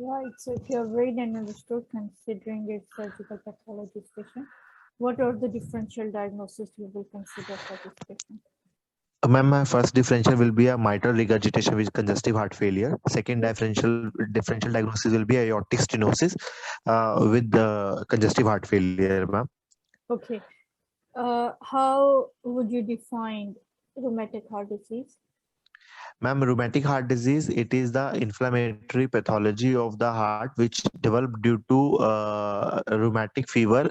Right. So if you have read and understood, considering a surgical pathology patient, what are the differential diagnoses you will consider for this patient? Ma'am, my first differential will be a mitral regurgitation with congestive heart failure. Second Yes. differential diagnosis will be aortic stenosis with congestive heart failure, ma'am. Okay. How would you define rheumatic heart disease? Ma'am, rheumatic heart disease, it is the inflammatory pathology of the heart which developed due to rheumatic fever.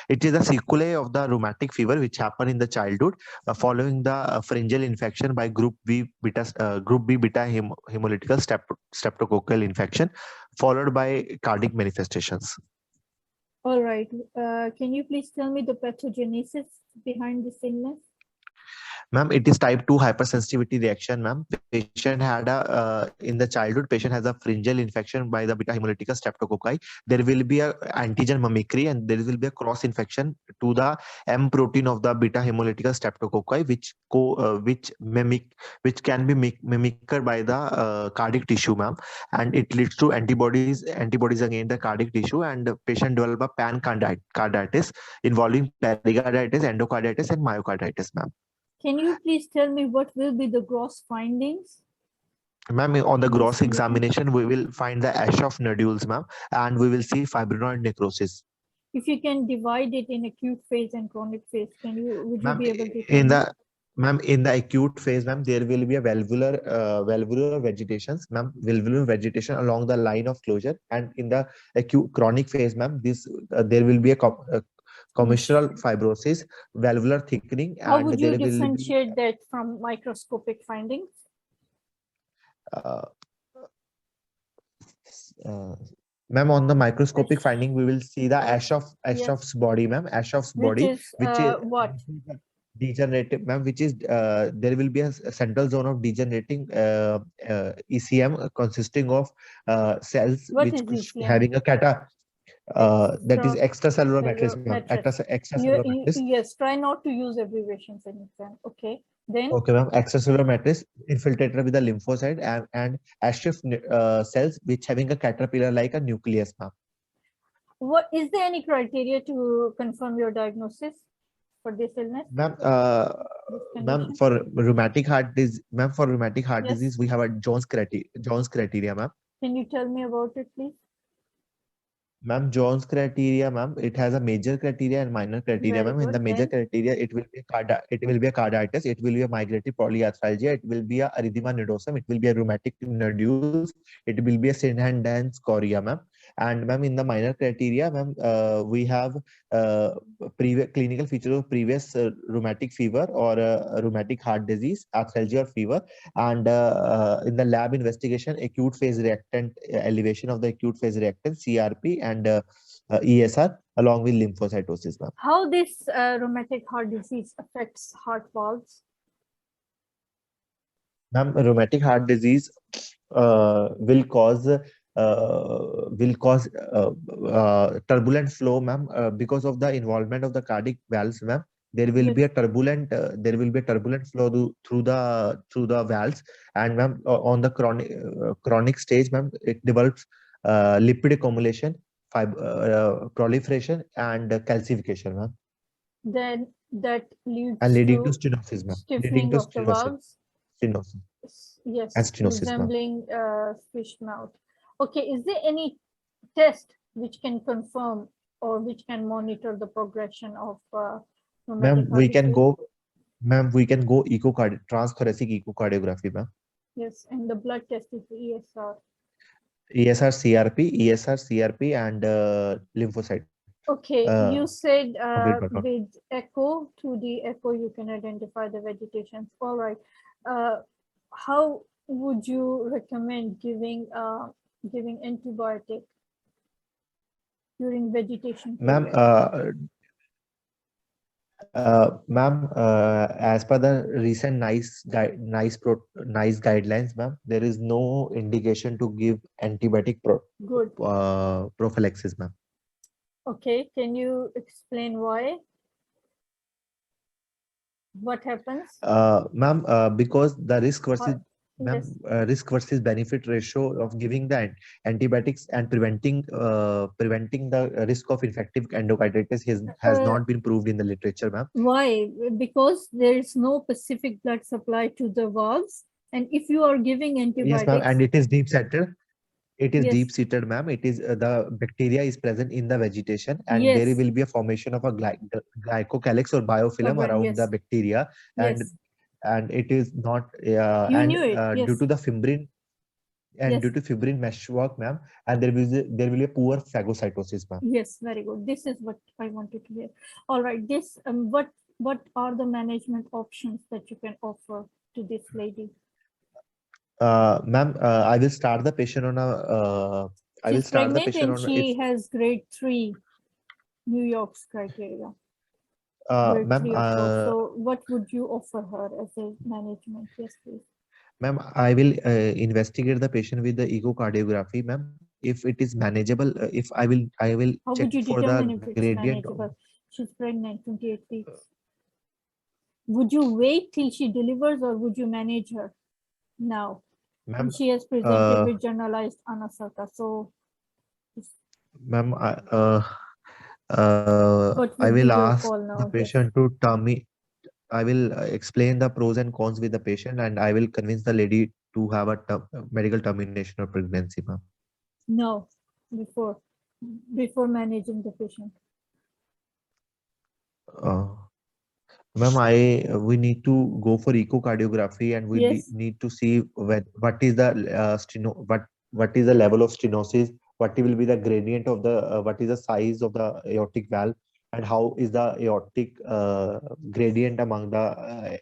It is the sequelae of the rheumatic fever which happen in the childhood following the pharyngeal infection by group B beta hemolytical streptococcal infection, followed by cardiac manifestations. All right. Can you please tell me the pathogenesis behind this illness? Ma'am, it is type 2 hypersensitivity reaction, ma'am. Patient had in the childhood, patient has a pharyngeal infection by the beta hemolyticus streptococci. There will be a antigen mimicry and there will be a cross infection to the M protein of the beta hemolyticus streptococci, which can be mimicked by the cardiac tissue, ma'am. And it leads to antibodies against the cardiac tissue, and the patient develop a pancarditis involving pericarditis, endocarditis, and myocarditis, ma'am. Can you please tell me what will be the gross findings Ma'am, on the in this gross condition? examination, we will find the ash of nodules, ma'am, and we will see fibrinoid necrosis. If you can divide it in acute phase and chronic phase, would you Ma'am, be able to tell in me? the acute phase, ma'am, there will be a valvular vegetations, ma'am, valvular vegetation along the line of closure, and in the acute chronic phase, ma'am, this there will be a commissural fibrosis, valvular thickening, How and would you there will be differentiate that from microscopic findings? uh, uh, ma'am, on the microscopic Ash- finding, we will see the Yes, Ashof's body, ma'am. Ashof's which body, is which is what? degenerative, ma'am. Which is there will be a central zone of degenerating ECM consisting of cells What which is ECM? having a that is extracellular matrix, Extracellular ma'am. matrix. Extracellular matrix. Yes, try not to use abbreviations in exam. Okay. Then, Okay, ma'am. Extracellular matrix infiltrated with a lymphocyte and Ashef cells which having a caterpillar like a nucleus, ma'am. what is there any criteria to confirm your diagnosis for this illness, Ma'am, this ma'am, condition? for rheumatic heart Yes. disease, we have a Jones criteria, ma'am. Can you tell me about it, please? Ma'am, Jones criteria, ma'am, it has a major criteria and minor criteria, Very ma'am. In the good. major Then, criteria, it will be a carditis, it will be a migrative polyarthralgia, it will be a erythema nodosum, it will be a rheumatic nodules, it will be a Sinhan-Dance chorea, ma'am. And ma'am, in the minor criteria, ma'am, we have previous clinical features of previous rheumatic fever or rheumatic heart disease, arthralgia or fever, and in the lab investigation, acute phase reactant elevation of the acute phase reactant CRP and ESR along with lymphocytosis, ma'am. how this rheumatic heart disease affects heart valves? Ma'am, rheumatic heart disease will cause turbulent flow, ma'am, because of the involvement of the cardiac valves, ma'am. Yes. There will be a turbulent flow through the valves, and ma'am, on the chronic stage, ma'am, it develops lipid accumulation, proliferation, and calcification, ma'am, Then that and leads leading to to stenosis, ma'am, leading stiffening to of the valves. stenosis and Yes, stenosis, ma'am. resembling fish mouth. Okay, is there any test which can confirm or which can monitor the progression of Ma'am, rheumatic heart disease? we can go transthoracic echocardiography, ma'am. Yes, and the blood test is the ESR. ESR, CRP, and lymphocyte. Okay, you said Complete workup. with echo, 2D echo, you can identify the vegetations. All right. Uh, how would you recommend giving antibiotic during vegetation Ma'am, period? ma'am, as per the recent nice guidelines, ma'am, there is no indication to give antibiotic Good. prophylaxis, ma'am. Okay, can you explain why? What happens? Ma'am, because the risk versus How, Ma'am, Yes. risk versus benefit ratio of giving the antibiotics and preventing the risk of infective endocarditis has Uh, not been proved in the literature, ma'am. why? Because there is no specific blood supply to the valves, and if you are giving Yes, ma'am, antibiotics, and it is deep seated. It is yes, deep seated, ma'am. It is the bacteria is present in the vegetation, and there yes, will be a formation of a glycocalyx or biofilm cover, around the yes, bacteria, and yes. it is not You knew it, due yes, to the fibrin and yes, due to fibrin meshwork, ma'am, and there will be a poor phagocytosis, ma'am. yes. Very good. This is what I wanted to hear. All right. This what are the management options that you can offer to this lady? Ma'am, I will start the patient on a. I will She's start the pregnant patient and on if she has grade 3 New York's criteria. Grade ma'am 3 or 4. So what would you offer her as a management? Yes, please. ma'am, I will investigate the patient with the echocardiography, ma'am. If it is manageable, if I will How check would you for the determine if it's gradient. manageable? She's pregnant, 28 weeks. Would you wait till she delivers or would you manage her now? Ma'am, And she has presented with generalized anasarca. So ma'am, what I would will be your ask call the now? Yes. patient to tell me. I will explain the pros and cons with the patient, and I will convince the lady to have a medical termination of pregnancy, ma'am. No, before before managing the patient. Uh, Ma'am, I we need to go for echocardiography, and we Yes. need to see what is the what is the level of stenosis, what will be the gradient of the what is the size of the aortic valve, and how is the aortic gradient among the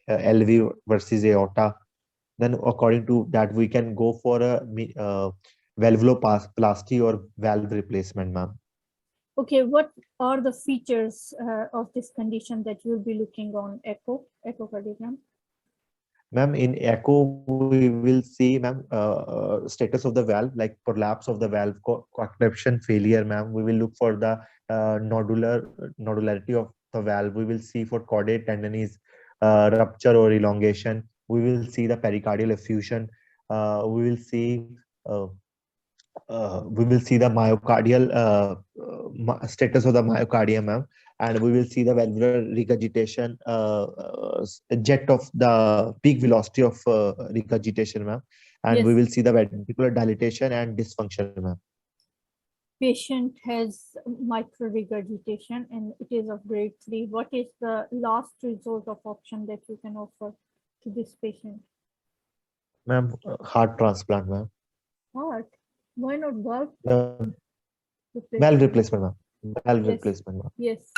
LV versus aorta. Then, according to that, we can go for a valvuloplasty or valve replacement, ma'am. Okay, what are the features of this condition that you'll be looking on echocardiogram? Ma'am, in echo, we will see, ma'am, status of the valve, like prolapse of the valve, coarctation failure, ma'am. We will look for the nodularity of the valve. We will see for caudate tenderness, rupture or elongation. We will see the pericardial effusion. We will see the myocardial status of the myocardium, ma'am, and we will see the valvular regurgitation, jet of the peak velocity of regurgitation, ma'am, and we Yes, will see the ventricular dilatation and dysfunction, ma'am. patient has microregurgitation and it is of grade 3. What is the last resort of option that you can offer to this patient? Ma'am, heart transplant, ma'am. Heart? Why not valve Valve replacement? replacement, ma'am. Valve Yes, replacement, ma'am. yes.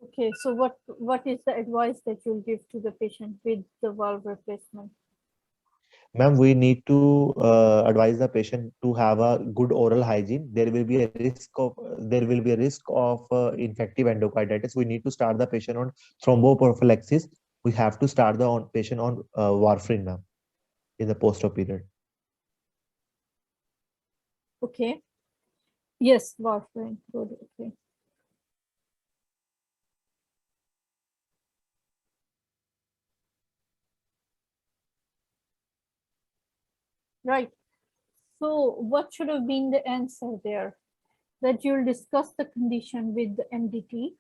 Okay, so what is the advice that you'll give to the patient with the valve replacement? Ma'am, we need to advise the patient to have a good oral hygiene. There will be a risk of infective endocarditis. We need to start the patient on thromboprophylaxis. We have to start the patient on warfarin, ma'am, in the post-op period. Okay. Yes, warfarin. Good. Okay. Right. So what should have been the answer there? That you'll discuss the condition with the MDT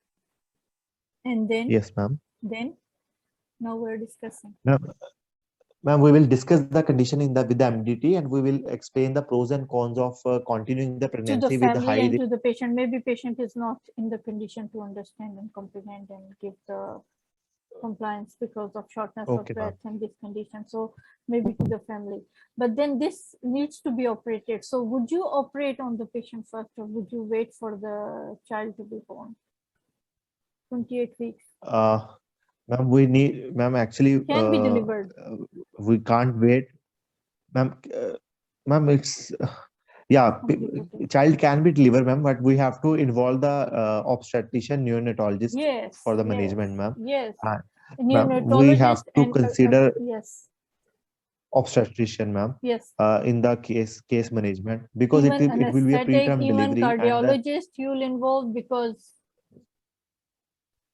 and Yes, ma'am. now we're discussing. Ma'am, we will discuss the condition with the MDT, and we will explain the pros and cons of continuing the To the pregnancy with the family high and risk. to the patient. Maybe patient is not in the condition to understand and comprehend and give the compliance because of shortness of Okay, ma'am. breath and this condition. So maybe to the family. But then this needs to be operated. So would you operate on the patient first or would you wait for the child to be born? 28 weeks. Ma'am, actually, Can be delivered. we can't wait. Ma'am, it's yeah, Complicated. child can be delivered, ma'am, but we have to involve the obstetrician neonatologist Yes, for the yes, management, ma'am. yes. Ma'am, we have Neonatologist to and consider yes, obstetrician, ma'am, yes. in the case management, because Even it will be a anesthetic, preterm even delivery, and then cardiologist you'll involve because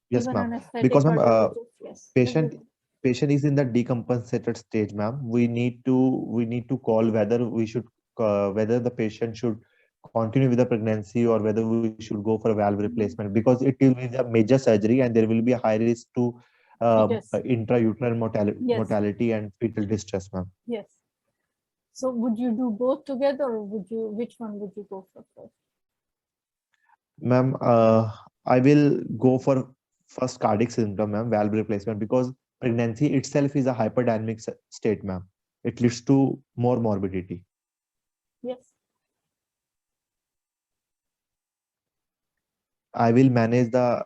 yes, even ma'am, anesthetic because ma'am, cardiologist, yes, patient everything. patient is in the decompensated stage, ma'am, we need to call whether we should whether the patient should continue with the pregnancy or whether we should go for a valve replacement, because it will be a major surgery and there will be a high risk to Fetus. intrauterine Yes. mortality and fetal distress, ma'am. Yes. So would you do both together, or which one would you go for first? Ma'am, I will go for first cardiac symptom, ma'am, valve replacement, because pregnancy itself is a hyperdynamic state, ma'am. It leads to more morbidity. Yes. I will manage the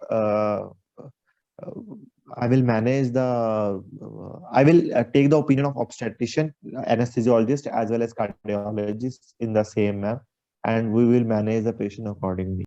I will take the opinion of obstetrician, anesthesiologist, as well as cardiologist in the same, ma'am, and we will manage the patient accordingly.